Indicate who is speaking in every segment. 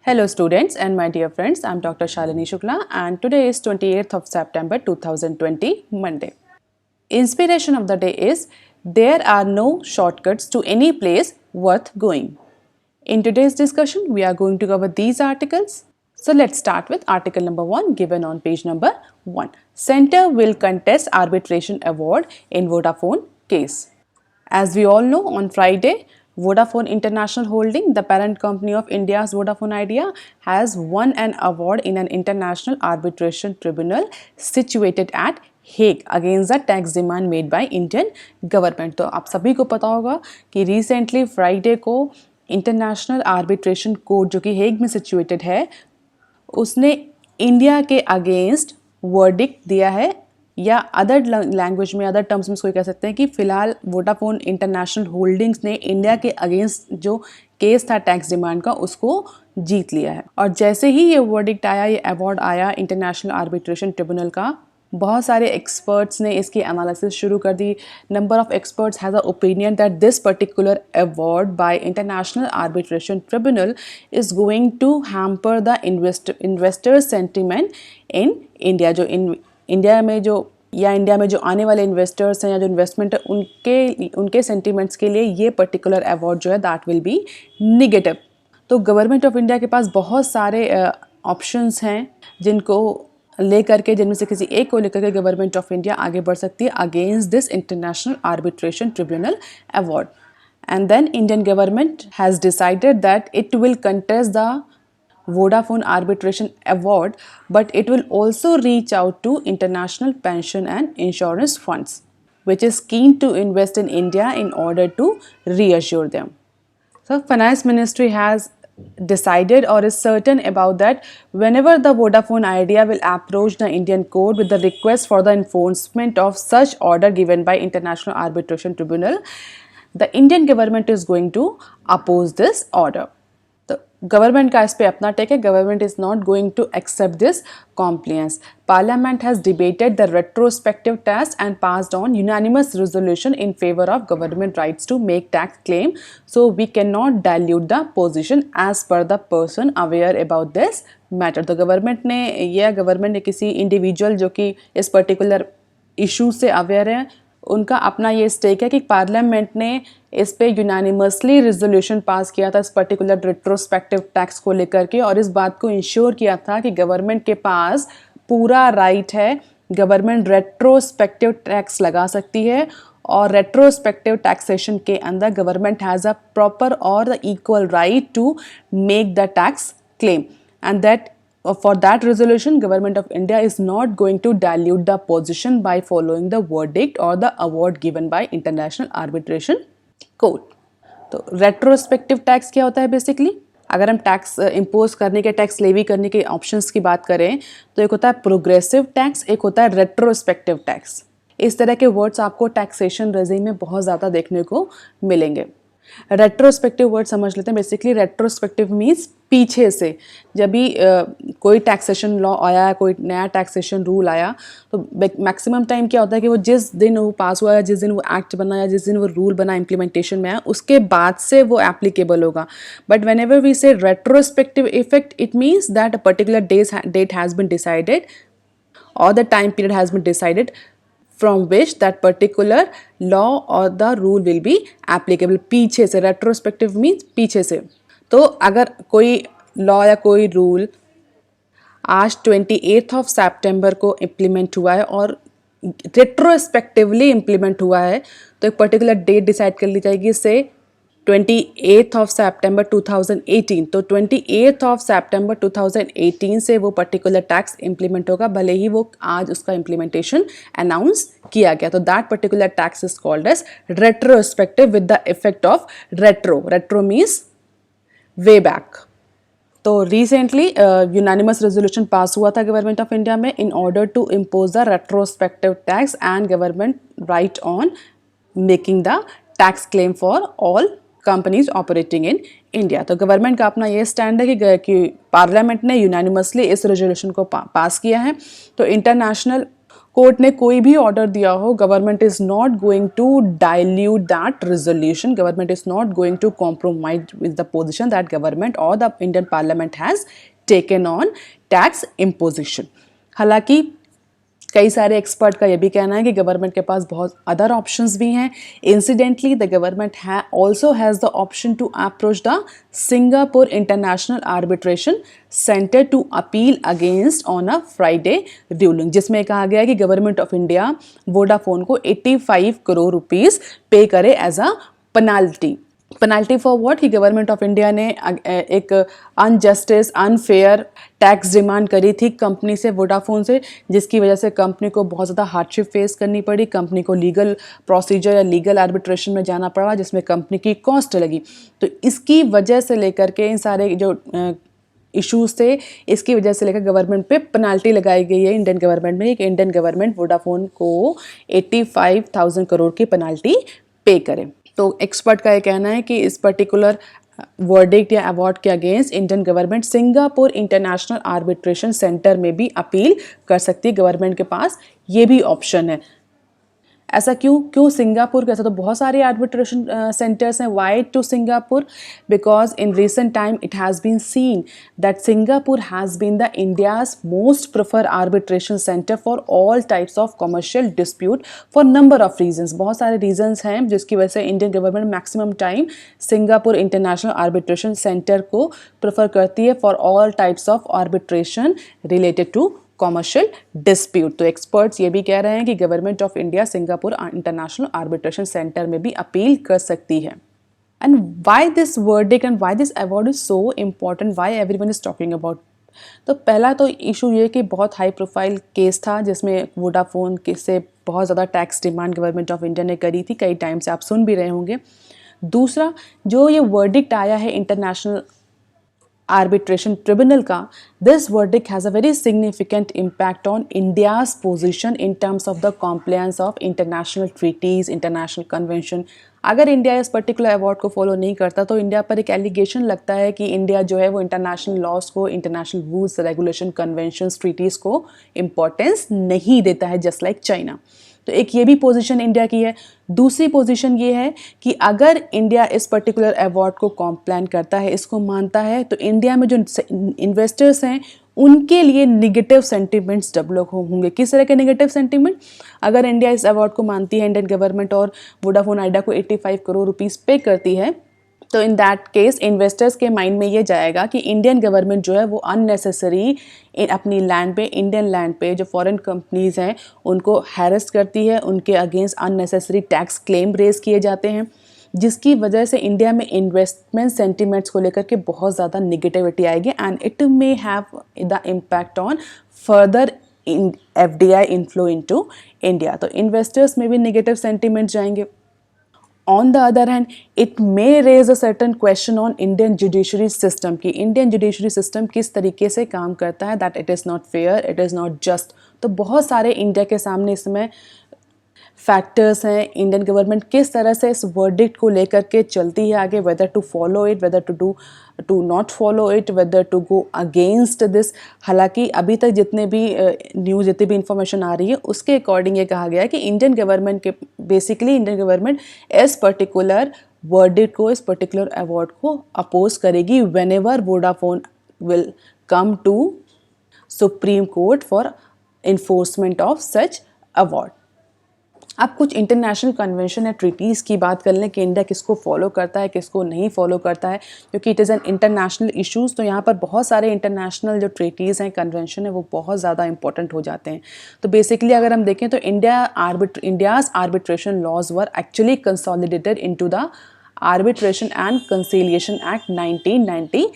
Speaker 1: Hello students and my dear friends, I am Dr. Shalini Shukla and today is 28th of September 2020, Monday. Inspiration of the day is there are no shortcuts to any place worth going. In today's discussion, we are going to cover these articles. So let's start with article number 1 given on page number 1. Center will contest arbitration award in Vodafone case. As we all know, on Friday, Vodafone International Holding, the parent company of India's Vodafone Idea, has won an award in an international arbitration tribunal situated at Hague against the tax demand made by Indian government. तो आप सभी को पता होगा कि recently Friday को international arbitration court जो कि हेग में सिचुएटेड है उसने इंडिया के अगेंस्ट वर्डिक्ट दिया है, या अदर लैंग्वेज में अदर टर्म्स में इसको कह सकते हैं कि फ़िलहाल वोडाफोन इंटरनेशनल होल्डिंग्स ने इंडिया के अगेंस्ट जो केस था टैक्स डिमांड का उसको जीत लिया है। और जैसे ही ये वर्डिक्ट आया, ये अवार्ड आया इंटरनेशनल आर्बिट्रेशन ट्रिब्यूनल का, बहुत सारे एक्सपर्ट्स ने इसकी एनालिसिस शुरू कर दी। Number of experts has a opinion that this particular award by international arbitration tribunal is going to hamper the investor sentiment in India. जो इंडिया में जो आने वाले इन्वेस्टर्स हैं या जो इन्वेस्टमेंट है उनके सेंटिमेंट्स के लिए ये पर्टिकुलर अवार्ड जो है दैट विल बी निगेटिव। तो गवर्नमेंट ऑफ इंडिया के पास बहुत सारे ऑप्शंस हैं जिनको लेकर के, जिनमें से किसी एक को लेकर के गवर्नमेंट ऑफ इंडिया आगे बढ़ सकती है against this international arbitration tribunal award. And then Indian government has decided that it will contest the Vodafone Arbitration Award, but it will also reach out to international pension and insurance funds, which is keen to invest in India in order to reassure them. So, Finance Ministry has decided or is certain about that whenever the Vodafone Idea will approach the Indian court with the request for the enforcement of such order given by International Arbitration Tribunal, the Indian government is going to oppose this order. Government का इस पे अपना take है। Government is not going to accept this compliance. Parliament has debated the retrospective test and passed on unanimous resolution in favour of government rights to make tax claim, so we can not dilute the position as per the person aware about this matter. तो government ने किसी individual जो कि इस particular issue से aware है, उनका अपना ये स्टेक है कि पार्लियामेंट ने इस पे यूनानिमसली रिजोल्यूशन पास किया था इस पर्टिकुलर रेट्रोस्पेक्टिव टैक्स को लेकर के, और इस बात को इंश्योर किया था कि गवर्नमेंट के पास पूरा राइट है, गवर्नमेंट रेट्रोस्पेक्टिव टैक्स लगा सकती है, और रेट्रोस्पेक्टिव टैक्सेशन के अंदर गवर्नमेंट हैज़ अ प्रॉपर और the equal right to make the tax claim, and that for that resolution government of India is not going to dilute the position by following the verdict or the award given by International Arbitration Court. तो retrospective tax क्या होता है basically? अगर हम tax impose करने के, tax levy करने के ऑप्शंस की बात करें तो एक होता है प्रोग्रेसिव टैक्स, एक होता है रेट्रोस्पेक्टिव टैक्स। इस तरह के वर्ड्स आपको टैक्सेशन रेजिम में बहुत ज़्यादा देखने को मिलेंगे। रेट्रोस्पेक्टिव वर्ड समझ लेते हैं। बेसिकली रेट्रोस्पेक्टिव मीन्स पीछे से। जब भी कोई टैक्सेशन लॉ आया, कोई नया टैक्सेशन रूल आया, तो मैक्सिमम टाइम क्या होता है कि वो जिस दिन वो पास हुआ, या जिस दिन वो एक्ट बना, या जिस दिन वो रूल बना इम्प्लीमेंटेशन में आया, उसके बाद से वो एप्लीकेबल होगा। But whenever we say retrospective effect, it means that a particular date has been decided or the time period has been decided from which that particular law or the rule will be applicable। पीछे से, retrospective means पीछे से। तो अगर कोई law या कोई rule आज 28 ऑफ सितंबर को इम्प्लीमेंट हुआ है और रेट्रोस्पेक्टिवली इम्प्लीमेंट हुआ है, तो एक पर्टिकुलर डेट डिसाइड कर ली जाएगी, से 28 ऑफ सितंबर 2018। तो 28 ऑफ सितंबर 2018 से वो पर्टिकुलर टैक्स इम्प्लीमेंट होगा, भले ही वो आज उसका इम्प्लीमेंटेशन अनाउंस किया गया। तो that particular tax is called as retrospective with the effect of retro means way back. तो रिसेंटली यूनानिमस रेजोल्यूशन पास हुआ था गवर्नमेंट ऑफ इंडिया में in order to impose the retrospective tax and government right on making the tax claim for all companies operating in India. तो government का अपना ये stand है कि पार्लियामेंट ने यूनानिमसली इस रेजोल्यूशन को पास किया है। तो इंटरनेशनल कोर्ट ने कोई भी ऑर्डर दिया हो, government is not going to dilute that resolution, government is not going to compromise with the position that government और the Indian parliament has taken on tax imposition. हालांकि कई सारे एक्सपर्ट का ये भी कहना है कि गवर्नमेंट के पास बहुत अदर ऑप्शंस भी हैं। Incidentally the government also has the option to approach the Singapore international arbitration centre to appeal against on a Friday ruling, जिसमें कहा गया है कि गवर्नमेंट ऑफ इंडिया वोडाफोन को 85 करोड़ रुपीस पे करे as a penalty for what, कि government of India ने एक अनजस्टिस अनफेयर टैक्स डिमांड करी थी कंपनी से, वोडाफोन से, जिसकी वजह से कंपनी को बहुत ज़्यादा हार्डशिप फेस करनी पड़ी, कंपनी को लीगल प्रोसीजर या लीगल आर्बिट्रेशन में जाना पड़ा, जिसमें कंपनी की कॉस्ट लगी। तो इसकी वजह से लेकर के इन सारे जो इश्यूज थे, इसकी वजह से लेकर गवर्नमेंट पे पेनाल्टी लगाई गई है इंडियन गवर्नमेंट में, कि इंडियन गवर्नमेंट वोडाफोन को 85,000 करोड़ की पेनाल्टी पे करे। तो एक्सपर्ट का ये कहना है कि इस पर्टिकुलर वर्डिक्ट या अवार्ड के against Indian government Singapore international arbitration centre में भी अपील कर सकती है। गवर्नमेंट के पास ये भी ऑप्शन है। ऐसा क्यों सिंगापुर? ऐसा तो बहुत सारे आर्बिट्रेशन सेंटर्स हैं। Why to Singapore? Because in recent time it has been seen that Singapore has been the India's most prefer arbitration centre for all types of commercial dispute for number of reasons. बहुत सारे reasons हैं जिसकी वजह से Indian government maximum time Singapore international arbitration centre को prefer करती है for all types of arbitration related to commercial dispute. तो एक्सपर्ट्स ये भी कह रहे हैं कि government of India Singapore international arbitration centre में भी अपील कर सकती है। And why this verdict and why this award is so important, why everyone is talking about? तो पहला तो इशू ये कि बहुत हाई प्रोफाइल केस था जिसमें वोडाफोन से बहुत ज़्यादा tax demand government of India ने करी थी, कई टाइम से आप सुन भी रहे होंगे। दूसरा, जो ये वर्डिक्ट आया है इंटरनेशनल arbitration tribunal का, this verdict has a very significant impact on India's position in terms of the compliance of international treaties, international convention। अगर इंडिया इस पर्टिकुलर अवार्ड को फॉलो नहीं करता तो इंडिया पर एक एलिगेशन लगता है कि इंडिया जो है वो इंटरनेशनल लॉज को, international rules, regulation, conventions, treaties को इम्पोर्टेंस नहीं देता है, जस्ट लाइक चाइना। तो एक ये भी पोजीशन इंडिया की है। दूसरी पोजीशन ये है कि अगर इंडिया इस पर्टिकुलर अवार्ड को कॉम्प्लान करता है, इसको मानता है, तो इंडिया में जो इन्वेस्टर्स हैं उनके लिए निगेटिव सेंटिमेंट्स डेवलप होंगे। किस तरह के निगेटिव सेंटिमेंट? अगर इंडिया इस अवार्ड को मानती है, इंडियन गवर्नमेंट और वोडाफोन आइडिया को 85 करोड़ रुपीस पे करती है, तो इन दैट केस इन्वेस्टर्स के माइंड में ये जाएगा कि इंडियन गवर्नमेंट जो है वो अननेसेसरी अपनी लैंड पे, इंडियन लैंड पे जो फॉरेन कंपनीज हैं उनको हैरेस करती है, उनके against unnecessary tax claim raise किए जाते हैं, जिसकी वजह से इंडिया में इन्वेस्टमेंट सेंटिमेंट्स को लेकर के बहुत ज़्यादा निगेटिविटी आएगी and it may have the impact on further FDI inflow into India. तो इन्वेस्टर्स में भी निगेटिव सेंटिमेंट्स जाएंगे। On the other hand, it may raise a certain question on Indian judiciary system कि Indian judiciary system किस तरीके से काम करता है, that it is not fair, it is not just। तो बहुत सारे इंडिया के सामने इसमें फैक्टर्स हैं। इंडियन गवर्नमेंट किस तरह से इस वर्डिक्ट को लेकर के चलती है आगे, whether to follow it, whether to not follow it, whether to go against this. हालांकि अभी तक जितने भी न्यूज़, जितनी भी इंफॉर्मेशन आ रही है उसके अकॉर्डिंग ये कहा गया है कि इंडियन गवर्नमेंट के बेसिकली इंडियन गवर्नमेंट इस पर्टिकुलर वर्डिक्ट को, इस पर्टिकुलर अवार्ड को अपोज करेगी whenever Vodafone will come to supreme court for enforcement of such award. अब कुछ इंटरनेशनल कन्वेंशन या ट्रीटीज़ की बात कर लें कि इंडिया किसको फॉलो करता है, किसको नहीं फॉलो करता है, क्योंकि it is an international issues. तो यहाँ पर बहुत सारे इंटरनेशनल जो ट्रीटीज़ हैं, कन्वेंशन है, वो बहुत ज़्यादा इंपॉर्टेंट हो जाते हैं। तो बेसिकली अगर हम देखें तो India's arbitration laws were actually consolidated into the arbitration and conciliation act 1996।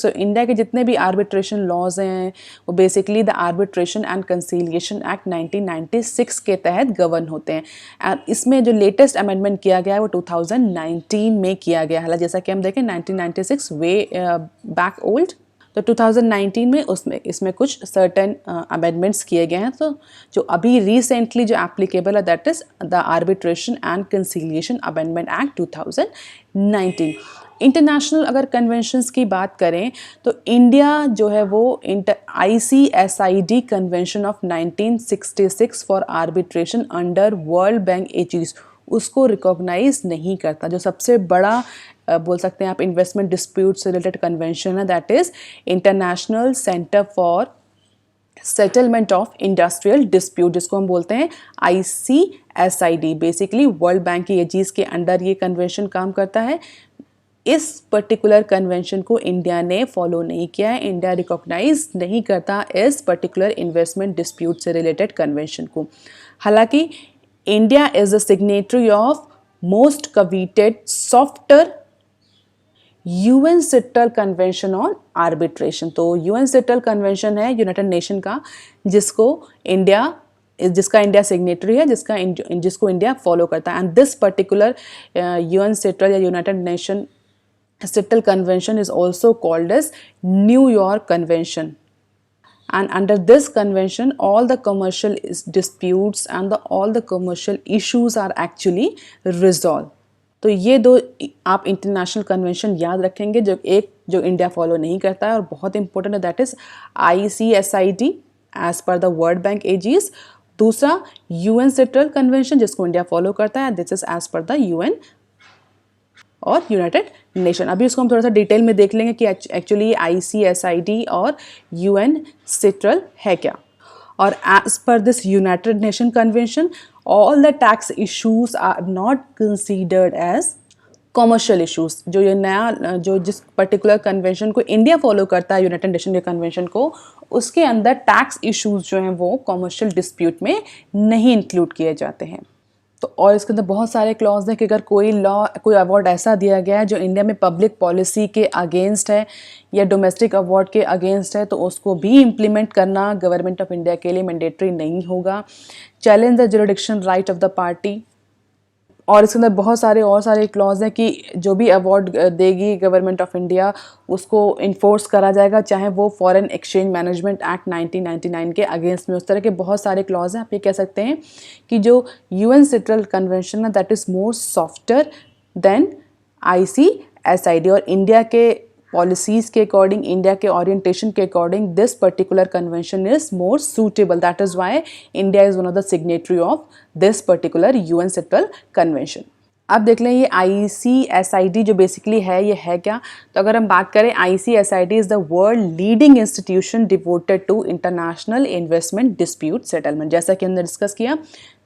Speaker 1: तो इंडिया के जितने भी आर्बिट्रेशन लॉज हैं वो basically the arbitration and conciliation act 1996 के तहत गवर्न होते हैं। एंड इसमें जो लेटेस्ट अमेंडमेंट किया गया है वो 2019 में किया गया है। जैसा कि हम देखें 1996 वे बैक ओल्ड, तो 2019 में इसमें कुछ सर्टेन अमेंडमेंट्स किए गए हैं। तो जो अभी रिसेंटली जो एप्लीकेबल है that is the arbitration and conciliation amendment act 2019। International अगर कन्वेंशंस की बात करें तो इंडिया जो है वो ICSID convention of 1966 for arbitration under world Bank aegis उसको रिकॉग्नाइज नहीं करता। जो सबसे बड़ा बोल सकते हैं आप इन्वेस्टमेंट डिस्प्यूट से रिलेटेड कन्वेंशन है, that is international centre for settlement of industrial dispute, जिसको हम बोलते हैं ICSID। बेसिकली वर्ल्ड बैंक की एजीज के अंडर ये कन्वेंशन काम करता है। इस पर्टिकुलर कन्वेंशन को इंडिया ने फॉलो नहीं किया है, इंडिया रिकॉग्नाइज नहीं करता इस पर्टिकुलर इन्वेस्टमेंट डिस्प्यूट से रिलेटेड कन्वेंशन को। हालांकि India is the signatory of most coveted software UN citral convention on arbitration. तो UN सिट्रल कन्वेंशन है यूनाइटेड नेशन का, जिसका इंडिया सिग्नेटरी है, जिसको इंडिया फॉलो करता है। And this particular UN CITRAL या united nation CITRAL convention is also called as New York convention. And under this convention, all the commercial disputes and all the commercial issues are actually resolved. तो ये दो आप international convention याद रखेंगे, जो India follow नहीं करता है और बहुत इंपॉर्टेंट है, that is ICSID as per the World Bank aegis. दूसरा UN सिट्रल कन्वेंशन जिसको इंडिया फॉलो करता है, this is as per the UN और यूनाइटेड नेशन। अभी उसको हम थोड़ा सा डिटेल में देख लेंगे कि एक्चुअली ICSID और UN सिट्रल है क्या। और as per this United Nation convention, all the tax issues are not considered as commercial issues. जो ये नया जिस पर्टिकुलर कन्वेंशन को इंडिया फॉलो करता है, यूनाइटेड नेशन के कन्वेंशन को, उसके अंदर टैक्स इश्यूज जो हैं वो कॉमर्शियल डिस्प्यूट में नहीं इंक्लूड किए जाते हैं। तो और इसके अंदर बहुत सारे क्लॉज हैं कि अगर कोई अवार्ड ऐसा दिया गया है जो इंडिया में पब्लिक पॉलिसी के अगेंस्ट है या डोमेस्टिक अवार्ड के अगेंस्ट है, तो उसको भी इम्प्लीमेंट करना गवर्नमेंट ऑफ इंडिया के लिए मैंडेटरी नहीं होगा। Challenge the jurisdiction right of the party. और इसके अंदर बहुत सारे क्लॉज हैं कि जो भी अवार्ड देगी गवर्नमेंट ऑफ इंडिया उसको इन्फोर्स करा जाएगा, चाहे वो फॉरेन एक्सचेंज मैनेजमेंट एक्ट 1999 के अगेंस्ट में। उस तरह के बहुत सारे क्लॉज हैं। आप ये कह सकते हैं कि जो UN सिट्रल कन्वेंशन है that is more softer then ICSID, और इंडिया के पॉलिसीज़ के अकॉर्डिंग, इंडिया के ओरिएंटेशन के according this particular convention is more suitable. That is why India is one of the signatory of this particular UN citral convention. अब देख लें ये ICSID जो बेसिकली है ये है क्या। तो अगर हम बात करें, ICSID is the world leading institution devoted to international investment dispute settlement. जैसा कि हमने डिस्कस किया,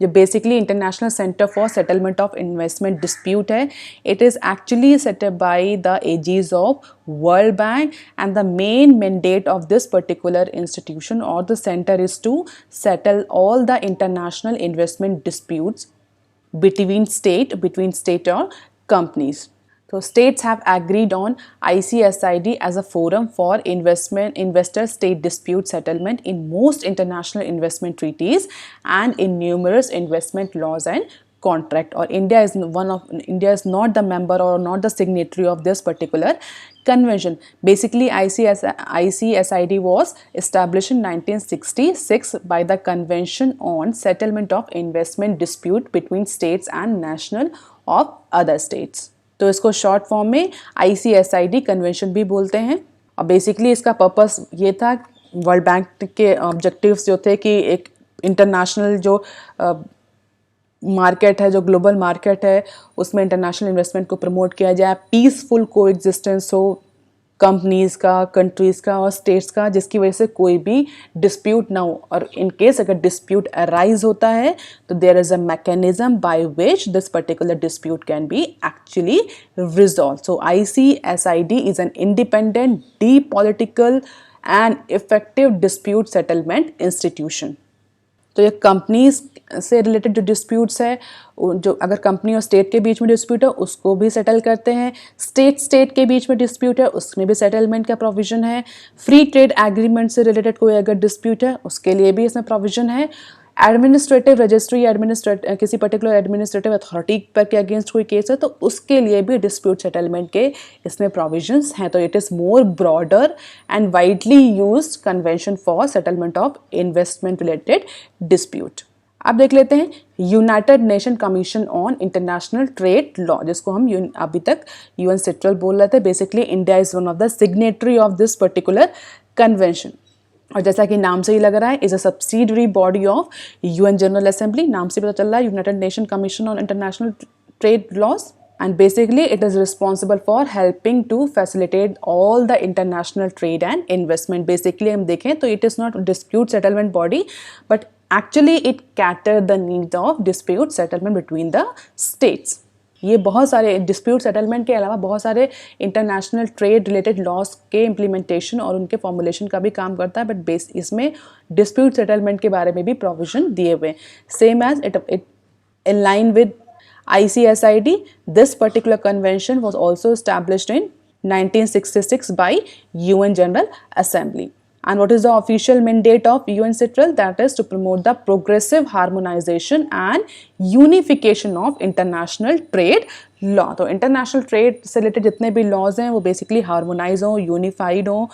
Speaker 1: जो basically international centre for settlement of investment dispute है, it is actually setup by the aegis of world bank, and the main mandate of this particular institution और the centre is to settle all the international investment disputes between state or companies. So states have agreed on ICSID as a forum for investor state dispute settlement in most international investment treaties and in numerous investment laws and contract. Or India is not the member or not the signatory of this particular convention. Basically ICSID was established in 1966 by the Convention on Settlement of Investment Dispute between states and national of other states. तो इसको short form में ICSID convention भी बोलते हैं। और basically इसका purpose ये था, वर्ल्ड बैंक के ऑब्जेक्टिव्स जो थे कि एक इंटरनेशनल जो मार्केट है, जो ग्लोबल मार्केट है, उसमें इंटरनेशनल इन्वेस्टमेंट को प्रमोट किया जाए, पीसफुल को एग्जिस्टेंस हो कंपनीज़ का, कंट्रीज़ का और स्टेट्स का, जिसकी वजह से कोई भी डिस्प्यूट ना हो। और इन केस अगर डिस्प्यूट अराइज होता है तो there is a mechanism by which this particular dispute can be actually resolve. So ICSID is an independent, depolitical and effective dispute settlement institution. तो ये कंपनीज से रिलेटेड जो डिस्प्यूट्स है, जो अगर कंपनी और स्टेट के बीच में डिस्प्यूट है उसको भी सेटल करते हैं। स्टेट के बीच में डिस्प्यूट है उसमें भी सेटलमेंट का प्रोविज़न है। फ्री ट्रेड एग्रीमेंट से रिलेटेड कोई अगर डिस्प्यूट है उसके लिए भी इसमें प्रोविज़न है। एडमिनिस्ट्रेटिव रजिस्ट्री, किसी पर्टिकुलर एडमिनिस्ट्रेटिव अथॉरिटी पर के अगेंस्ट कोई केस है तो उसके लिए भी डिस्प्यूट सेटलमेंट के इसमें प्रोविजंस हैं। तो it is more broader and widely used convention for settlement of investment related dispute. अब देख लेते हैं United Nation commission on international trade law, जिसको हम अभी तक यूएन सिट्रल बोल रहे थे। Basically India is one of the signatory of this particular convention, और जैसा कि नाम से ही लग रहा है, is a subsidiary body of UN general assembly. नाम से पता चल रहा है United Nation commission on international trade laws, and basically it is responsible for helping to facilitate all the international trade and investment. Basically हम देखें तो it is not dispute settlement body, but actually it cater the needs of dispute settlement between the states. ये बहुत सारे dispute settlement के अलावा बहुत सारे इंटरनेशनल ट्रेड रिलेटेड लॉस के इम्प्लीमेंटेशन और उनके फॉर्मुलेशन का भी काम करता है, बट बेस इसमें डिस्प्यूट सेटलमेंट के बारे में भी प्रोविजन दिए हुए, same as it in line with ICSID. This particular convention was also established in 1966 by UN General Assembly. And what is the official mandate of UN Citral? That is to promote the progressive harmonization and unification of international trade law. तो international trade से related जितने भी laws हैं वो basically harmonize हों, unified हों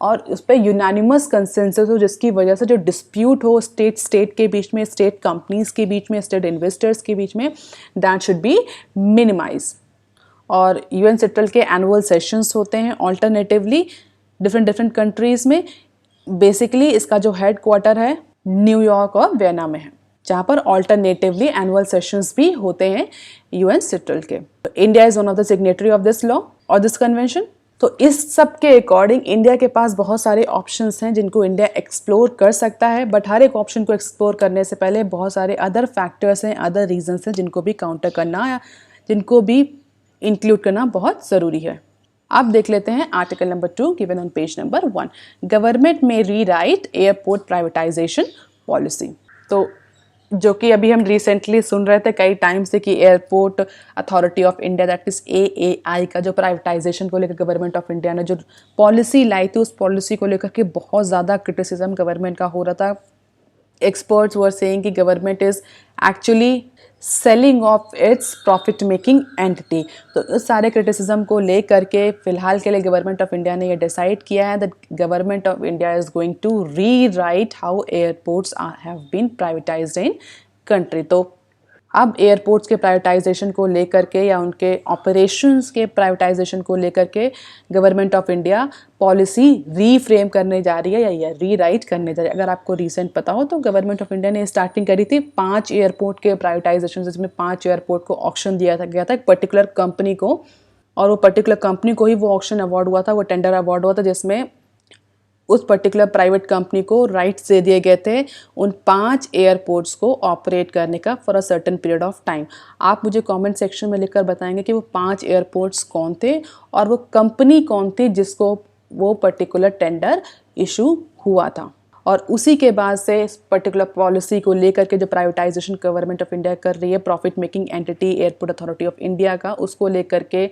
Speaker 1: और उस पर यूनानिमस कंसेंसस हो, जिसकी वजह से जो डिस्प्यूट हो स्टेट के बीच में, स्टेट कंपनीज के बीच में, स्टेट इन्वेस्टर्स के बीच में, दैट शुड बी मिनिमाइज। और यूएन सिट्रल के एनुअल सेशंस होते हैं ऑल्टरनेटिवली डिफरेंट कंट्रीज़ में। बेसिकली इसका जो हेड क्वार्टर है न्यूयॉर्क और वियना में है, जहाँ पर ऑल्टरनेटिवली एनुअल सेशंस भी होते हैं यूएन सिट्रल के। India is one of the signatory of this law और दिस कन्वेंशन। तो इस सब के अकॉर्डिंग इंडिया के पास बहुत सारे ऑप्शंस हैं जिनको इंडिया एक्सप्लोर कर सकता है, बट हर एक ऑप्शन को एक्सप्लोर करने से पहले बहुत सारे अदर फैक्टर्स हैं, अदर रीजंस हैं जिनको भी काउंटर करना या जिनको भी इंक्लूड करना बहुत ज़रूरी है। अब देख लेते हैं article number 2 given on page number 1, government में रीराइट एयरपोर्ट प्राइवेटाइजेशन पॉलिसी। तो जो कि अभी हम रिसेंटली सुन रहे थे कई टाइम से कि airport authority of India that is AAI का जो प्राइवेटाइजेशन को लेकर गवर्नमेंट ऑफ इंडिया ने जो पॉलिसी लाई थी, उस पॉलिसी को लेकर के बहुत ज़्यादा क्रिटिसिज्म गवर्नमेंट का हो रहा था। एक्सपर्ट्स वर सेइंग कि government is actually selling of its profit making entity. तो इस सारे क्रिटिसिज्म को ले करके फ़िलहाल के लिए गवर्नमेंट ऑफ इंडिया ने यह डिसाइड किया है that government of India is going to rewrite how airports have been privatised in country. तो अब एयरपोर्ट्स के प्राइवेटाइजेशन को लेकर के या उनके ऑपरेशंस के प्राइवेटाइजेशन को लेकर के government of India policy reframe करने जा रही है या रीराइट करने जा रही है। अगर आपको रिसेंट पता हो तो गवर्नमेंट ऑफ इंडिया ने स्टार्टिंग करी थी 5 एयरपोर्ट के प्राइवेटाइजेशन, जिसमें 5 एयरपोर्ट को ऑक्शन दिया गया था एक पर्टिकुलर कंपनी को, और वो पर्टिकुलर कंपनी को ही वो ऑक्शन अवार्ड हुआ था, वो टेंडर अवार्ड हुआ था, जिसमें उस पर्टिकुलर प्राइवेट कंपनी को राइट्स दे दिए गए थे उन 5 एयरपोर्ट्स को ऑपरेट करने का for a certain period of time. आप मुझे कमेंट सेक्शन में लिखकर बताएंगे कि वो 5 एयरपोर्ट्स कौन थे और वो कंपनी कौन थी जिसको वो पर्टिकुलर टेंडर इशू हुआ था। और उसी के बाद से इस पर्टिकुलर पॉलिसी को लेकर के जो प्राइवेटाइजेशन गवर्नमेंट ऑफ इंडिया कर रही है, profit making entity airport authority of India का, उसको लेकर के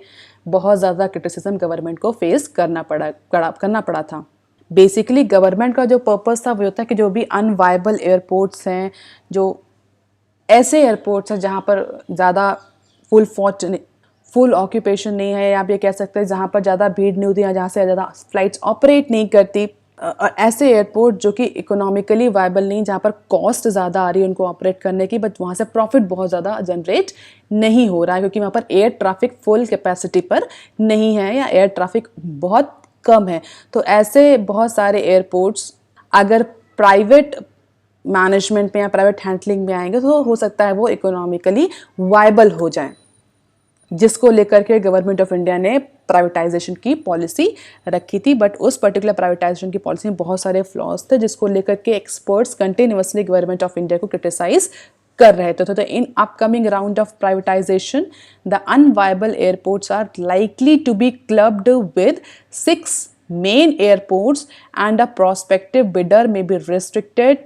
Speaker 1: बहुत ज़्यादा क्रिटिसिज्म गवर्नमेंट को फेस करना पड़ा था। बेसिकली गवर्नमेंट का जो पर्पस था वो होता है कि जो भी अनवायबल एयरपोर्ट्स हैं, जो ऐसे एयरपोर्ट्स हैं जहाँ पर ज़्यादा फुल ऑक्यूपेशन नहीं है, या आप ये कह सकते हैं जहाँ पर ज़्यादा भीड़ नहीं होती या जहाँ से ज़्यादा फ्लाइट्स ऑपरेट नहीं करती, ऐसे एयरपोर्ट जो कि इकोनॉमिकली वायबल नहीं, जहाँ पर कॉस्ट ज़्यादा आ रही है उनको ऑपरेट करने की, बट वहाँ से प्रॉफिट बहुत ज़्यादा जनरेट नहीं हो रहा है क्योंकि वहाँ पर एयर ट्रैफिक फुल कैपेसिटी पर नहीं है या एयर ट्रैफिक बहुत कम है। तो ऐसे बहुत सारे एयरपोर्ट्स अगर प्राइवेट मैनेजमेंट में या प्राइवेट हैंडलिंग में आएंगे तो हो सकता है वो इकोनॉमिकली वायबल हो जाएं, जिसको लेकर के गवर्नमेंट ऑफ इंडिया ने प्राइवेटाइजेशन की पॉलिसी रखी थी। बट उस पर्टिकुलर प्राइवेटाइजेशन की पॉलिसी में बहुत सारे फ्लॉज थे जिसको लेकर के experts continuously government of India को क्रिटिसाइज कर रहे थे। तो in upcoming round of privatisation the unviable airports are likely to be clubbed with 6 main airports and a prospective bidder may be restricted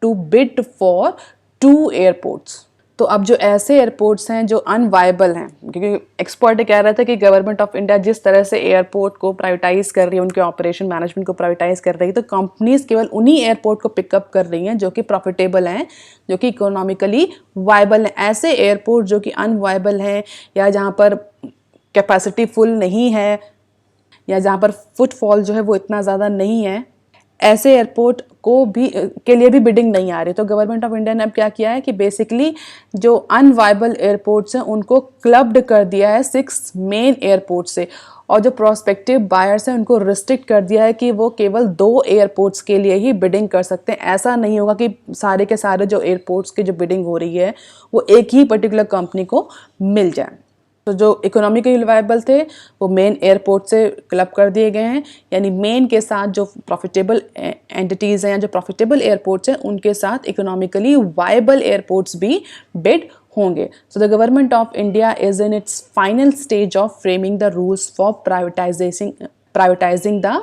Speaker 1: to bid for 2 airports. तो अब जो ऐसे airports हैं जो अनवायबल हैं, क्योंकि एक्सपर्ट कह रहे थे कि गवर्नमेंट ऑफ इंडिया जिस तरह से एयरपोर्ट को प्राइवेटाइज कर रही है, उनके ऑपरेशन मैनेजमेंट को प्राइवेटाइज कर रही है, तो कंपनीज केवल उन्हीं एयरपोर्ट को पिकअप कर रही हैं जो कि प्रॉफिटेबल हैं, जो कि इकोनॉमिकली वायबल हैं। ऐसे एयरपोर्ट जो कि अनवायबल हैं या जहाँ पर कैपेसिटी फुल नहीं है या जहाँ पर फुटफॉल जो है वो इतना ज़्यादा नहीं है, ऐसे एयरपोर्ट को भी के लिए भी बिडिंग नहीं आ रही। तो गवर्नमेंट ऑफ इंडिया ने अब क्या किया है कि बेसिकली जो अनवाइबल एयरपोर्ट्स हैं उनको क्लब्ड कर दिया है 6 मेन एयरपोर्ट से, और जो प्रोस्पेक्टिव बायर्स हैं उनको रिस्ट्रिक्ट कर दिया है कि वो केवल 2 एयरपोर्ट्स के लिए ही बिडिंग कर सकते हैं। ऐसा नहीं होगा कि सारे के सारे जो एयरपोर्ट्स की जो बिडिंग हो रही है वो एक ही पर्टिकुलर कंपनी को मिल जाए। तो जो इकोनॉमिकली वायबल थे वो मेन एयरपोर्ट से क्लब कर दिए गए हैं, यानी मेन के साथ जो प्रॉफिटेबल एंटिटीज़ हैं या जो प्रॉफिटेबल एयरपोर्ट्स हैं उनके साथ इकोनॉमिकली वायबल एयरपोर्ट्स भी बिड होंगे। So the government of India is in its final stage of framing the rules for privatising the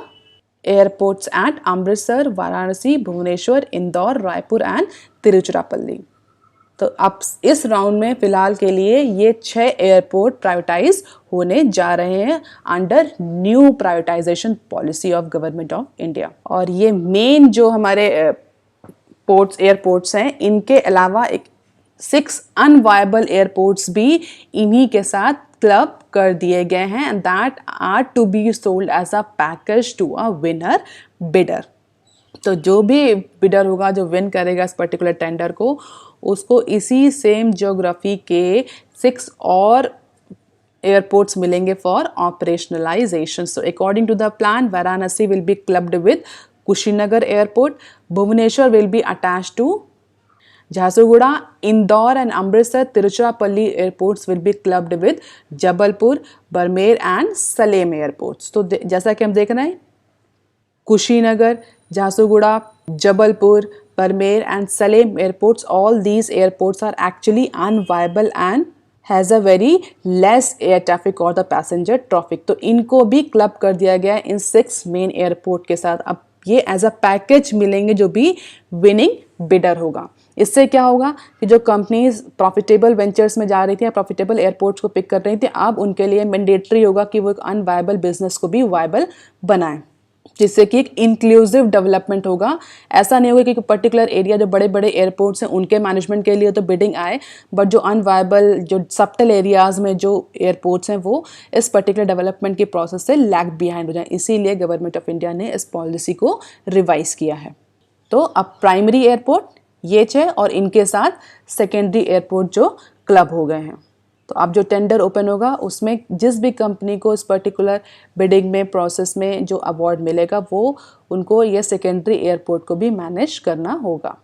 Speaker 1: airports at Amritsar, Varanasi, Bhubaneswar, Indore, Raipur and Tiruchirappalli. तो अब इस राउंड में फिलहाल के लिए ये 6 एयरपोर्ट प्राइवेटाइज होने जा रहे हैं under new privatisation policy of government of India. और ये मेन जो हमारे एयरपोर्ट्स हैं, इनके अलावा 6 अनवायबल एयरपोर्ट्स भी इन्हीं के साथ क्लब कर दिए गए हैं, and that are to be sold as a package to a winner bidder. तो जो भी बिडर होगा, जो विन करेगा इस पर्टिकुलर टेंडर को, उसको इसी सेम ज्योग्राफी के 6 और एयरपोर्ट्स मिलेंगे for operationalisation. So according to the plan, Varanasi will be clubbed with Kushinagar airport, Bhubaneswar will be attached to Jharsuguda, Indore and Amritsar, Tiruchirappalli airports will be clubbed with Jabalpur, Barmer and Salem airports. तो जैसा कि हम देख रहे हैं, Kushinagar, Jharsuguda, Jabalpur, Barmer and Salem airports, all these airports are actually unviable and has a very less air traffic or the passenger traffic. तो इनको भी क्लब कर दिया गया है इन 6 मेन एयरपोर्ट के साथ। अब ये एज अ पैकेज मिलेंगे जो भी विनिंग बिडर होगा। इससे क्या होगा कि जो कंपनीज प्रॉफिटेबल वेंचर्स में जा रही थी या प्रॉफिटेबल एयरपोर्ट्स को पिक कर रही थी, अब उनके लिए मैंडेटरी होगा कि वो एक अनवायबल बिजनेस को भी वायबल बनाएं, जिससे कि एक इंक्लूसिव डेवलपमेंट होगा। ऐसा नहीं होगा कि पर्टिकुलर एरिया जो बड़े बड़े एयरपोर्ट्स हैं उनके मैनेजमेंट के लिए तो बिडिंग आए, बट जो अनवायबल, जो सबटल एरियाज़ में जो एयरपोर्ट्स हैं वो इस पर्टिकुलर डेवलपमेंट के प्रोसेस से लैग बिहाइंड हो जाए। इसीलिए गवर्नमेंट ऑफ इंडिया ने इस पॉलिसी को रिवाइज किया है। तो अब प्राइमरी एयरपोर्ट ये 6 और इनके साथ सेकेंडरी एयरपोर्ट जो क्लब हो गए हैं। तो अब जो टेंडर ओपन होगा उसमें जिस भी कंपनी को इस पर्टिकुलर बिडिंग में प्रोसेस में जो अवार्ड मिलेगा वो उनको ये सेकेंडरी एयरपोर्ट को भी मैनेज करना होगा।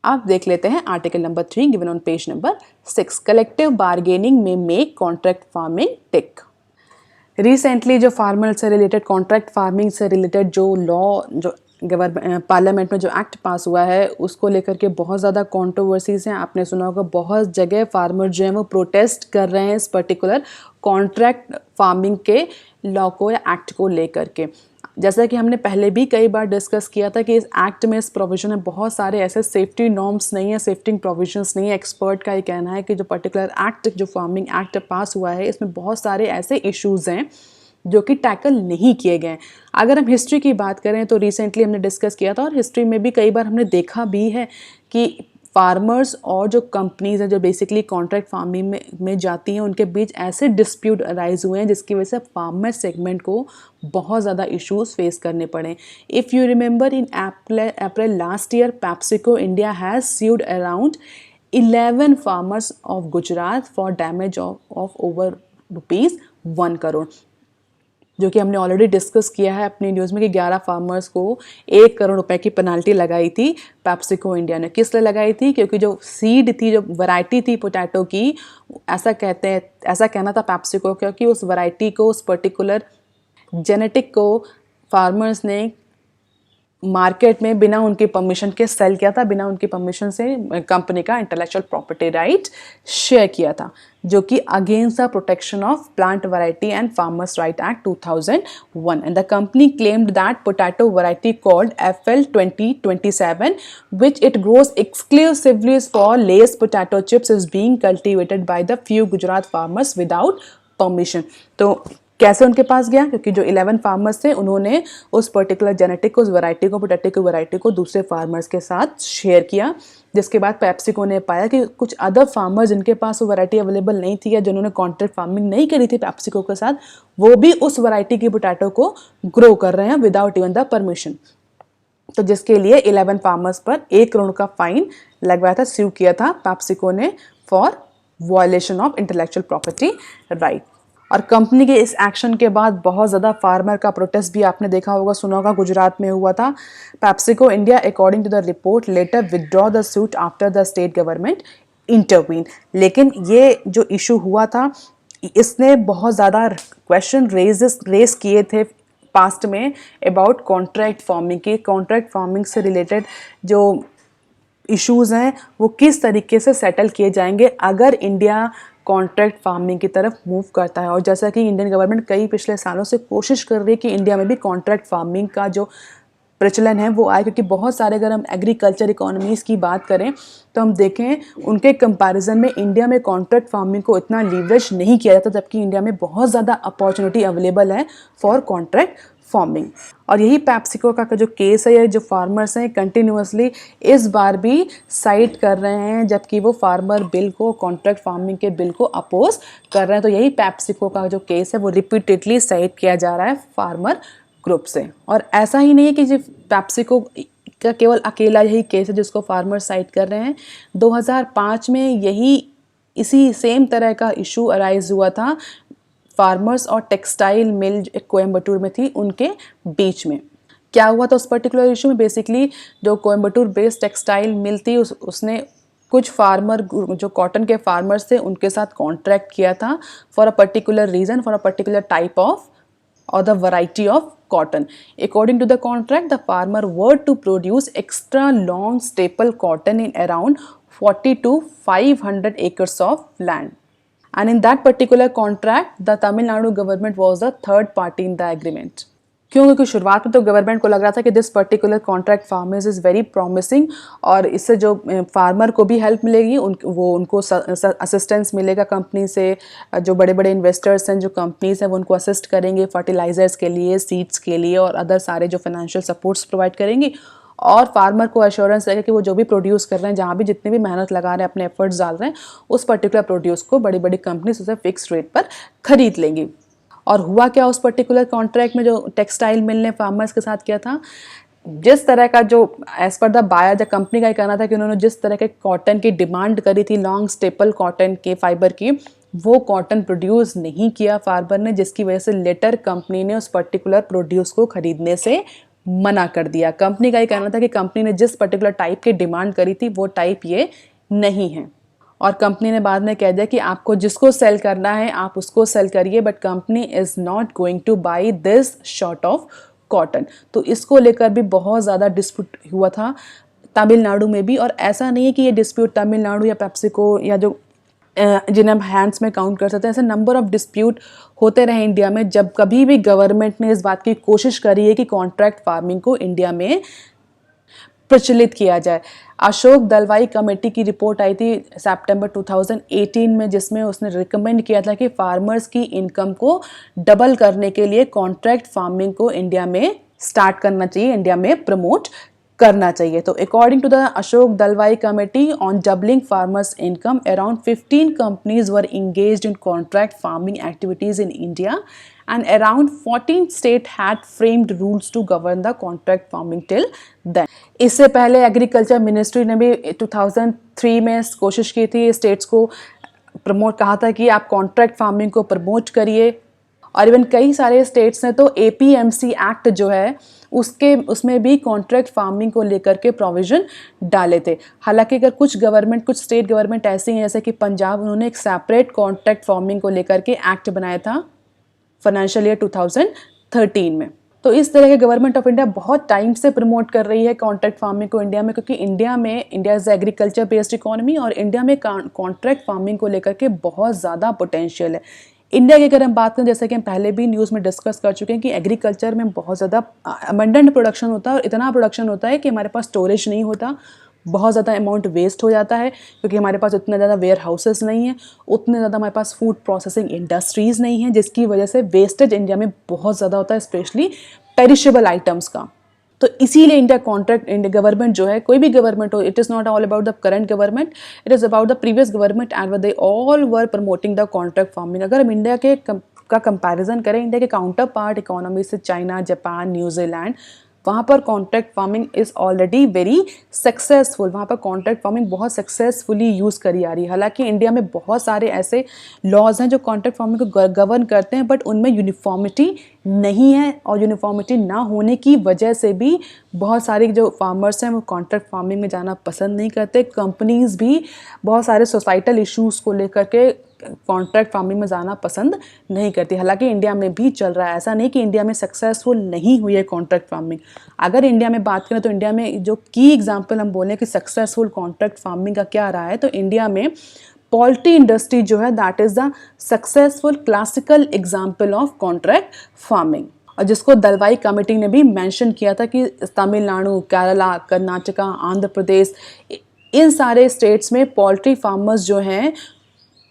Speaker 1: अब देख लेते हैं article number 3 given on page number 6। Collective bargaining में मेक कॉन्ट्रैक्ट फार्मिंग टिक। रिसेंटली जो फार्मर से रिलेटेड, कॉन्ट्रैक्ट फार्मिंग से रिलेटेड जो लॉ, जो पार्लियामेंट में जो एक्ट पास हुआ है उसको लेकर के बहुत ज़्यादा कंट्रोवर्सीज हैं। आपने सुना होगा बहुत जगह फार्मर जो हैं वो प्रोटेस्ट कर रहे हैं इस पर्टिकुलर कॉन्ट्रैक्ट फार्मिंग के लॉ को या एक्ट को लेकर के। जैसा कि हमने पहले भी कई बार डिस्कस किया था कि इस एक्ट में, इस प्रोविजन में बहुत सारे ऐसे सेफ्टी नॉर्म्स नहीं है, सेफ्टी प्रोविजंस नहीं है। एक्सपर्ट का ये कहना है कि जो पर्टिकुलर एक्ट, जो फार्मिंग एक्ट पास हुआ है, इसमें बहुत सारे ऐसे इश्यूज़ हैं जो कि टैकल नहीं किए गए। अगर हम हिस्ट्री की बात करें तो रिसेंटली हमने डिस्कस किया था और हिस्ट्री में भी कई बार हमने देखा भी है कि फार्मर्स और जो कंपनीज हैं जो बेसिकली कॉन्ट्रैक्ट फार्मिंग में जाती हैं उनके बीच ऐसे डिस्प्यूट अराइज हुए हैं जिसकी वजह से फार्मर सेगमेंट को बहुत ज़्यादा इश्यूज फेस करने पड़े। If you remember, in April last year PepsiCo India has sued around 11 farmers of Gujarat for damage of over ₹1 crore, जो कि हमने ऑलरेडी डिस्कस किया है अपनी न्यूज़ में कि 11 फार्मर्स को 1 करोड़ रुपए की पेनाल्टी लगाई थी पेप्सिको इंडिया ने। किस लिए लगाई थी? क्योंकि जो सीड थी, जो वैरायटी थी पोटैटो की, ऐसा कहना था पेप्सिको, क्योंकि उस वैरायटी को, उस पर्टिकुलर जेनेटिक को फार्मर्स ने मार्केट में बिना उनकी परमिशन के सेल किया था, बिना उनकी परमिशन से कंपनी का इंटेलेक्चुअल प्रॉपर्टी राइट शेयर किया था, जो कि against the protection of plant variety and farmers right act 2001, and the company claimed that potato variety called FL 2027 which it grows exclusively for Lay's potato chips is being cultivated by the few Gujarat farmers without permission। तो कैसे उनके पास गया? क्योंकि जो 11 farmers थे उन्होंने उस particular genetic को, उस वैरायटी को, पोटैटो की वैरायटी को दूसरे फार्मर्स के साथ शेयर किया, जिसके बाद पेप्सिको ने पाया कि कुछ अदर फार्मर्स जिनके पास वो वैरायटी अवेलेबल नहीं थी या जिन्होंने कॉन्ट्रैक्ट फार्मिंग नहीं करी थी पेप्सिको के साथ, वो भी उस वैरायटी की पोटैटो को ग्रो कर रहे हैं विदाउट इवन द परमिशन। तो जिसके लिए 11 फार्मर्स पर 1 करोड़ का फाइन लगवाया था, स्यू किया था पेप्सिको ने for violation of intellectual property right. और कंपनी के इस एक्शन के बाद बहुत ज़्यादा फार्मर का प्रोटेस्ट भी आपने देखा होगा, सुना होगा, गुजरात में हुआ था। PepsiCo India according to the report later withdraw the suit after the state government intervene. लेकिन ये जो इशू हुआ था इसने बहुत ज़्यादा क्वेश्चन रेज किए थे पास्ट में अबाउट कॉन्ट्रैक्ट फार्मिंग के। कॉन्ट्रैक्ट फार्मिंग से रिलेटेड जो इश्यूज़ हैं वो किस तरीके से सेटल किए जाएंगे अगर इंडिया कॉन्ट्रैक्ट फार्मिंग की तरफ मूव करता है। और जैसा कि इंडियन गवर्नमेंट कई पिछले सालों से कोशिश कर रही है कि इंडिया में भी कॉन्ट्रैक्ट फार्मिंग का जो प्रचलन है वो आए, क्योंकि बहुत सारे अगर हम एग्रीकल्चर इकोनॉमीज़ की बात करें तो हम देखें उनके कंपैरिजन में इंडिया में कॉन्ट्रैक्ट फार्मिंग को इतना लीवरेज नहीं किया जाता, जबकि इंडिया में बहुत ज़्यादा अपॉर्चुनिटी अवेलेबल है फॉर कॉन्ट्रैक्ट फार्मिंग। और यही पेप्सिको का जो केस है, जो फार्मर्स हैं कंटिन्यूसली इस बार भी साइट कर रहे हैं, जबकि वो फार्मर बिल को, कॉन्ट्रैक्ट फार्मिंग के बिल को अपोज कर रहे हैं। तो यही पेप्सिको का जो केस है वो रिपीटेडली साइट किया जा रहा है फार्मर ग्रुप से। और ऐसा ही नहीं है कि जो पेप्सिको का केवल अकेला यही केस है जिसको फार्मर साइट कर रहे हैं। 2005 में यही इसी सेम तरह का इशू अराइज हुआ था फार्मर्स और टेक्सटाइल मिल कोयम्बटूर में थी उनके बीच में। क्या हुआ था उस पर्टिकुलर इशू में? बेसिकली जो कोयम्बटूर बेस्ड टेक्सटाइल मिल थी उसने कुछ फार्मर जो कॉटन के फार्मर्स थे उनके साथ कॉन्ट्रैक्ट किया था for a particular reason, for a particular type of or the variety of cotton. According to the contract, the farmer were to produce extra long staple cotton in around 40 to 500 acres of land. And in that particular contract, the Tamil Nadu government was the third party in the agreement. क्यों? क्योंकि शुरुआत में तो government को लग रहा था कि this particular contract farmers is very promising और इससे जो फार्मर को भी हेल्प मिलेगी, उनको असिस्टेंस मिलेगा कंपनी से। जो बड़े बड़े इन्वेस्टर्स हैं, जो कंपनीज हैं, वो उनको असिस्ट करेंगे फर्टिलाइजर्स के लिए, सीड्स के लिए और अदर सारे जो फाइनेंशियल सपोर्ट्स प्रोवाइड करेंगी। और फार्मर को एश्योरेंस रहेगा कि वो जो भी प्रोड्यूस कर रहे हैं, जहाँ भी जितने भी मेहनत लगा रहे हैं, अपने एफर्ट्स डाल रहे हैं, उस पर्टिकुलर प्रोड्यूस को बड़ी बड़ी कंपनीज उसे फिक्स रेट पर खरीद लेंगी। और हुआ क्या उस पर्टिकुलर कॉन्ट्रैक्ट में जो टेक्सटाइल मिल ने फार्मर्स के साथ किया था, जिस तरह का जो as per the buyer the company का ही कहना था कि उन्होंने जिस तरह के कॉटन की डिमांड करी थी, लॉन्ग स्टेपल कॉटन के फाइबर की, वो कॉटन प्रोड्यूस नहीं किया फार्मर ने, जिसकी वजह से लेटर कंपनी ने उस पर्टिकुलर प्रोड्यूस को खरीदने से मना कर दिया। कंपनी का ही कहना था कि कंपनी ने जिस पर्टिकुलर टाइप की डिमांड करी थी वो टाइप ये नहीं है। और कंपनी ने बाद में कह दिया कि आपको जिसको सेल करना है आप उसको सेल करिए, but company is not going two by this short of cotton. तो इसको लेकर भी बहुत ज़्यादा डिस्प्यूट हुआ था तमिलनाडु में भी। और ऐसा नहीं है कि ये डिस्प्यूट तमिलनाडु या पेप्सिको या जो जिन्हें हम हैंड्स में काउंट कर सकते हैं, ऐसे नंबर ऑफ डिस्प्यूट होते रहे इंडिया में। जब कभी भी गवर्नमेंट ने इस बात की कोशिश करी है कि कॉन्ट्रैक्ट फार्मिंग को इंडिया में प्रचलित किया जाए। अशोक दलवाई कमेटी की रिपोर्ट आई थी सितंबर 2018 में, जिसमें उसने रिकमेंड किया था कि फार्मर्स की इनकम को डबल करने के लिए कॉन्ट्रैक्ट फार्मिंग को इंडिया में स्टार्ट करना चाहिए, इंडिया में प्रमोट करना चाहिए। तो according to the Ashok Dalwai committee on doubling farmers income, around 15 companies were engaged in contract farming activities in India and around 14 state had framed rules to govern the contract farming till then. इससे पहले agriculture ministry ने भी 2003 में कोशिश की थी states को promote, कहा था कि आप कॉन्ट्रैक्ट फार्मिंग को प्रमोट करिए। और इवन कई सारे स्टेट्स ने तो APMC एक्ट जो है उसमें भी कॉन्ट्रैक्ट फार्मिंग को लेकर के प्रोविजन डाले थे। हालांकि अगर कुछ स्टेट गवर्नमेंट ऐसी हैं जैसे कि पंजाब, उन्होंने एक सेपरेट कॉन्ट्रैक्ट फार्मिंग को लेकर के एक्ट बनाया था फाइनेंशियल ईयर 2013 में। तो इस तरह के गवर्नमेंट ऑफ इंडिया बहुत टाइम से प्रमोट कर रही है कॉन्ट्रैक्ट फार्मिंग को इंडिया में, क्योंकि India is agriculture based economy और इंडिया में कॉन्ट्रैक्ट फार्मिंग को लेकर के बहुत ज़्यादा पोटेंशियल है। इंडिया की अगर हम बात करें, जैसे कि हम पहले भी न्यूज़ में डिस्कस कर चुके हैं कि एग्रीकल्चर में बहुत ज़्यादा अबंडेंट प्रोडक्शन होता है और इतना प्रोडक्शन होता है कि हमारे पास स्टोरेज नहीं होता, बहुत ज़्यादा अमाउंट वेस्ट हो जाता है, क्योंकि हमारे पास उतने ज़्यादा वेयर हाउसेस नहीं हैं, उतने ज़्यादा हमारे पास फूड प्रोसेसिंग इंडस्ट्रीज़ नहीं हैं, जिसकी वजह से वेस्टेज इंडिया में बहुत ज़्यादा होता है, स्पेशली पेरिशेबल आइटम्स का। तो इसीलिए इंडिया गवर्नमेंट जो है, कोई भी गवर्नमेंट हो, it is not all about the current government, it is about the previous government and they all were promoting the contract farming. अगर हम इंडिया का कंपैरिजन करें इंडिया के काउंटर पार्ट इकोनॉमी से, चाइना, जापान, न्यूजीलैंड, वहाँ पर contract farming is already very successful, वहाँ पर कॉन्ट्रैक्ट फार्मिंग बहुत सक्सेसफुली यूज़ करी आ रही है। हालांकि इंडिया में बहुत सारे ऐसे लॉज हैं जो कॉन्ट्रैक्ट फार्मिंग को गवर्न करते हैं, बट उनमें यूनिफॉर्मिटी नहीं है, और यूनिफॉर्मिटी ना होने की वजह से भी बहुत सारे जो फार्मर्स हैं वो कॉन्ट्रैक्ट फार्मिंग में जाना पसंद नहीं करते। कंपनीज़ भी बहुत सारे सोसाइटल इश्यूज़ को लेकर के कॉन्ट्रैक्ट फार्मिंग में जाना पसंद नहीं करती। हालांकि इंडिया में भी चल रहा है, ऐसा नहीं कि इंडिया में सक्सेसफुल नहीं हुई है कॉन्ट्रैक्ट फार्मिंग। अगर इंडिया में बात करें तो इंडिया में जो की एग्जांपल हम बोलें कि सक्सेसफुल कॉन्ट्रैक्ट फार्मिंग का क्या रहा है, तो इंडिया में पोल्ट्री इंडस्ट्री जो है that is the successful classical example of contract farming, और जिसको दलवाई कमेटी ने भी मेंशन किया था कि तमिलनाडु, केरला, कर्नाटका, आंध्र प्रदेश, इन सारे स्टेट्स में पोल्ट्री फार्मर्स जो हैं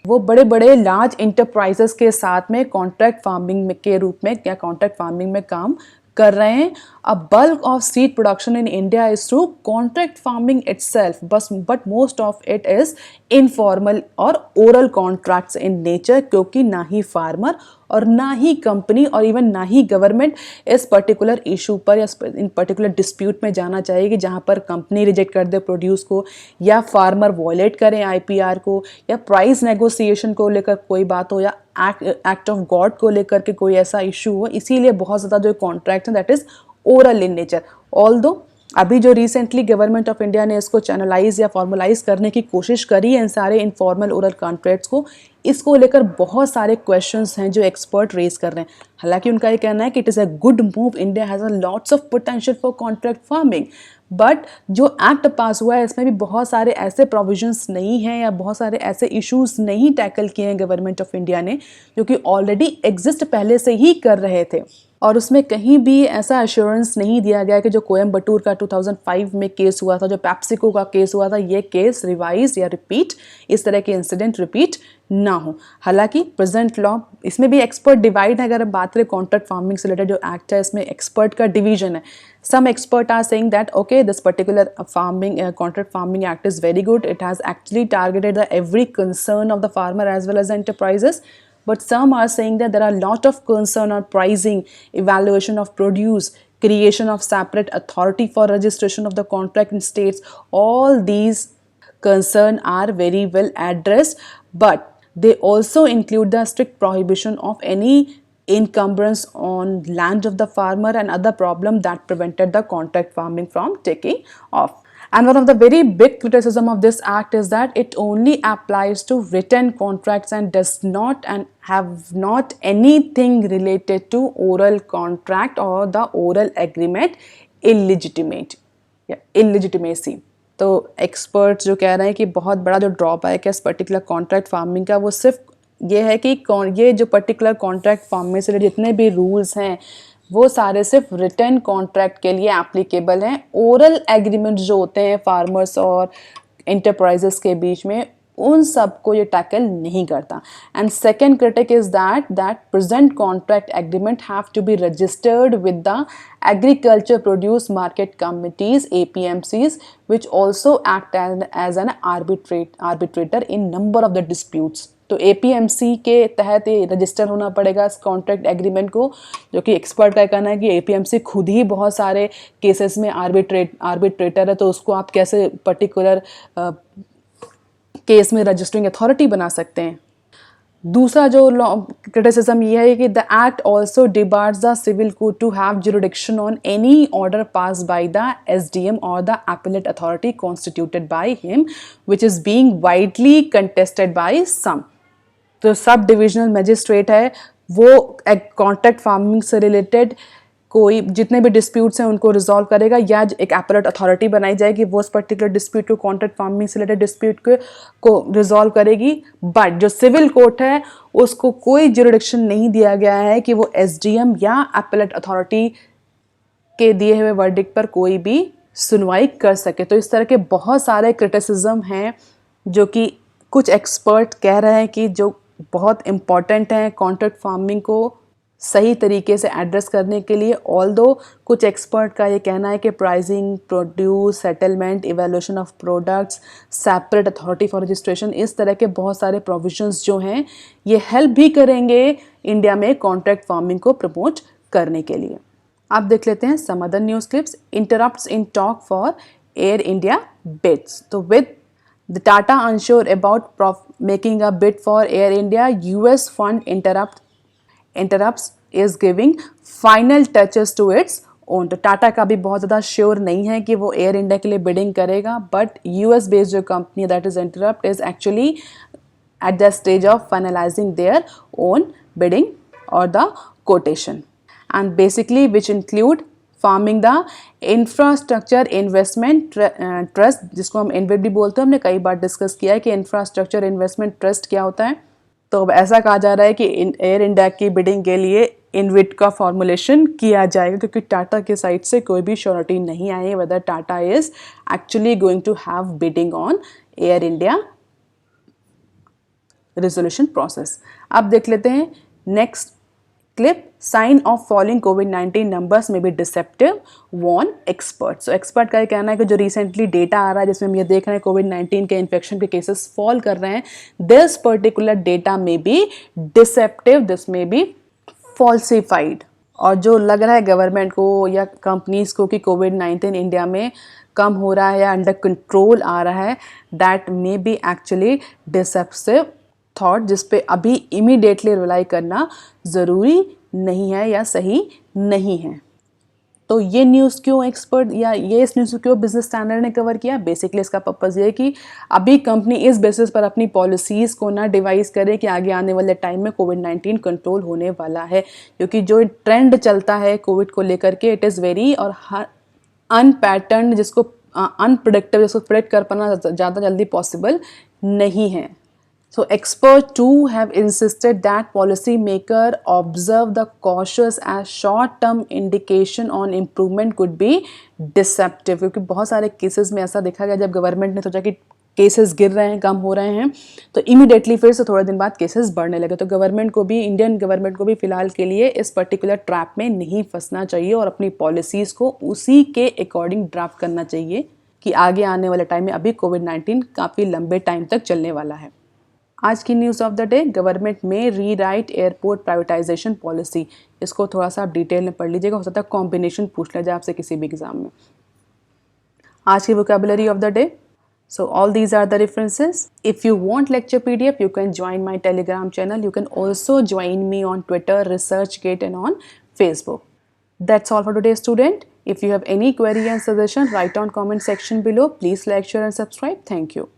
Speaker 1: वो बड़े बड़े लार्ज इंटरप्राइजेस के साथ में कॉन्ट्रैक्ट फार्मिंग में के रूप में या कॉन्ट्रैक्ट फार्मिंग में काम कर रहे हैं। A bulk of seed production in India is through contract farming itself, but most of it is informal और ओरल कॉन्ट्रैक्ट्स इन नेचर, क्योंकि ना ही फार्मर और ना ही कंपनी और इवन ना ही गवर्नमेंट इस पर्टिकुलर इशू पर या इन पर्टिकुलर डिस्प्यूट में जाना चाहिए कि जहाँ पर कंपनी रिजेक्ट कर दे प्रोड्यूस को, या फार्मर वॉयलेट करें आईपीआर को, या प्राइस नेगोशिएशन को लेकर कोई बात हो, या एक्ट ऑफ गॉड को लेकर के कोई ऐसा इशू हो। इसीलिए बहुत ज़्यादा जो कॉन्ट्रैक्ट है that is oral in nature. Although अभी जो रिसेंटली गवर्नमेंट ऑफ इंडिया ने इसको चैनलाइज या फॉर्मलाइज करने की कोशिश करी है इन सारे इनफॉर्मल ओरल कॉन्ट्रैक्ट्स को, इसको लेकर बहुत सारे क्वेश्चंस हैं जो एक्सपर्ट रेज कर रहे हैं। हालांकि उनका ये कहना है कि it is a good move, India has a lots of potential for contract farming, but जो एक्ट पास हुआ है इसमें भी बहुत सारे ऐसे प्रोविजंस नहीं हैं या बहुत सारे ऐसे इश्यूज नहीं टैकल किए हैं गवर्नमेंट ऑफ इंडिया ने, जो कि ऑलरेडी एग्जिस्ट पहले से ही कर रहे थे। और उसमें कहीं भी ऐसा एश्योरेंस नहीं दिया गया कि जो कोयम्बटूर का 2005 में केस हुआ था, जो पैप्सिको का केस हुआ था, ये केस रिवाइज या रिपीट, इस तरह के इंसिडेंट रिपीट ना हो। हालांकि प्रेजेंट लॉ, इसमें भी एक्सपर्ट डिवाइड है। अगर हम बात करें कॉन्ट्रैक्ट फार्मिंग से रिलेटेड जो एक्ट है, इसमें एक्सपर्ट का डिवीजन है। Some expert are saying that okay this particular farming contract farming act is very good, it has actually targeted the every concern of the farmer as well as the enterprises. But some are saying that there are a lot of concern on pricing, evaluation of produce, creation of separate authority for registration of the contract in states. All these concerns are very well addressed, but they also include the strict prohibition of any encumbrance on land of the farmer and other problem that prevented the contract farming from taking off. And one of the very big criticism of this act is that it only applies to written contracts and does not and have not anything related to oral contract or the oral agreement illegitimacy. तो experts जो कह रहे हैं कि बहुत बड़ा जो drawback है इस पर्टिकुलर कॉन्ट्रैक्ट फार्मिंग का, वो सिर्फ ये है कि ये जो पर्टिकुलर कॉन्ट्रैक्ट फार्मिंग से जितने भी रूल्स हैं वो सारे सिर्फ रिटर्न कॉन्ट्रैक्ट के लिए एप्लीकेबल हैं। ओरल एग्रीमेंट जो होते हैं फार्मर्स और एंटरप्राइजेस के बीच में, उन सब को ये टैकल नहीं करता। And second critic is that present contract agreement have to be registered with the agriculture produce market committees APMCs which also act as an arbitrator in number of the disputes. तो APMC के तहत ये register होना पड़ेगा इस contract agreement को, जो कि एक्सपर्ट का कहना है कि APMC खुद ही बहुत सारे केसेस में आर्बिट्रेटर है, तो उसको आप कैसे पर्टिकुलर केस में रजिस्टरिंग अथॉरिटी बना सकते हैं। दूसरा जो क्रिटिसिज्म ये है कि the act also debars the civil court to have jurisdiction on any order pass by the SDM और the appellate authority constituted by him which is being widely contested by some. तो sub divisional magistrate है वो contract farming से related कोई जितने भी disputes हैं उनको रिजॉल्व करेगा, या एक एपेलेट अथॉरिटी बनाई जाएगी वो उस पर्टिकुलर डिस्प्यूट को, कॉन्ट्रैक्ट फार्मिंग से रिलेटेड डिस्प्यूट को रिजॉल्व करेगी। बट जो सिविल कोर्ट है उसको कोई जुरिडिक्शन नहीं दिया गया है कि वो SDM या एपेलेट अथॉरिटी के दिए हुए वर्डिक्ट पर कोई भी सुनवाई कर सके। तो इस तरह के बहुत सारे क्रिटिसिज्म हैं जो कि कुछ एक्सपर्ट कह रहे हैं कि जो बहुत इम्पॉर्टेंट हैं कॉन्ट्रैक्ट फार्मिंग को सही तरीके से एड्रेस करने के लिए। ऑल्दो कुछ एक्सपर्ट का ये कहना है कि pricing, produce, settlement, evaluation of products, separate authority for registration, इस तरह के बहुत सारे प्रोविजंस जो हैं ये हेल्प भी करेंगे इंडिया में कॉन्ट्रैक्ट फार्मिंग को प्रमोट करने के लिए। अब देख लेते हैं some other news clips. Interrupts in talk for Air India bids. तो with the Tata unsure about making a bid for Air India, US fund interrupts is giving final touches to its own. तो टाटा का भी बहुत ज़्यादा sure नहीं है कि वो एयर इंडिया के लिए बिडिंग करेगा, बट यूएस बेस्ड जो company that is interrupt is actually at the stage of finalizing their own bidding or the quotation, and basically which include forming the infrastructure investment trust, जिसको हम InVID भी बोलते हैं. हमने कई बार discuss किया है कि इंफ्रास्ट्रक्चर इन्वेस्टमेंट ट्रस्ट क्या होता है. तो अब ऐसा कहा जा रहा है कि एयर इंडिया की बिडिंग के लिए इनविड का फॉर्मुलेशन किया जाएगा, क्योंकि टाटा के साइड से कोई भी श्योरिटी नहीं आई है whether Tata is actually going to have bidding on Air India resolution process. अब देख लेते हैं next clip. Sign of falling कोविड-19 नंबर्स में भी deceptive warn expert. So expert का कहना है कि जो रिसेंटली डेटा आ रहा है जिसमें हम ये देख रहे हैं कोविड-19 के इन्फेक्शन के केसेस फॉल कर रहे हैं, दिस पर्टिकुलर डेटा में बी डिसेप्टिव, दिस में बी फॉल्सिफाइड. और जो लग रहा है गवर्नमेंट को या कंपनीज को कि कोविड-19 इंडिया में कम हो रहा है या अंडर कंट्रोल आ रहा है, that may be actually deceptive thought, जिस पे अभी इमीडिएटली रिलाई करना ज़रूरी नहीं है या सही नहीं है. तो ये न्यूज़ क्यों एक्सपर्ट या ये इस न्यूज़ क्यों बिजनेस स्टैंडर्ड ने कवर किया? बेसिकली इसका पर्पज़ ये है कि अभी कंपनी इस बेसिस पर अपनी पॉलिसीज़ को ना डिवाइस करे कि आगे आने वाले टाइम में कोविड-19 कंट्रोल होने वाला है, क्योंकि जो ट्रेंड चलता है कोविड को लेकर के इट इज़ वेरी और अनपैटर्न, जिसको अनप्रिडिक्टेबल, जिसको प्रिडिक्ट कर पाना ज़्यादा जल्दी पॉसिबल नहीं है. So experts too have insisted that policymaker observe the cautious as short-term indication on improvement could be deceptive. क्योंकि बहुत सारे केसेस में ऐसा देखा गया जब गवर्नमेंट ने सोचा कि केसेस गिर रहे हैं, कम हो रहे हैं, तो इमीडिएटली फिर से थोड़े दिन बाद केसेस बढ़ने लगे. तो गवर्नमेंट को भी, इंडियन गवर्नमेंट को भी फिलहाल के लिए इस पर्टिकुलर ट्रैप में नहीं फंसना चाहिए और अपनी पॉलिसीज़ को उसी के अकॉर्डिंग ड्राफ्ट करना चाहिए कि आगे आने वाले टाइम में अभी कोविड-19 काफ़ी लंबे टाइम तक चलने वाला है. आज की news of the day, government में रीराइट एयरपोर्ट प्राइवेटाइजेशन पॉलिसी. इसको थोड़ा सा आप डिटेल में पढ़ लीजिएगा, हो सकता है कॉम्बिनेशन पूछ लिया जाए आपसे किसी भी एग्जाम में. आज की vocabulary of the day. So all these are the references. If you want lecture PDF, you can join my Telegram channel. You can also join me on Twitter, ResearchGate and on Facebook. That's all for today, student. If you have any query and suggestion, write on comment section below. Please like, share and subscribe. Thank you.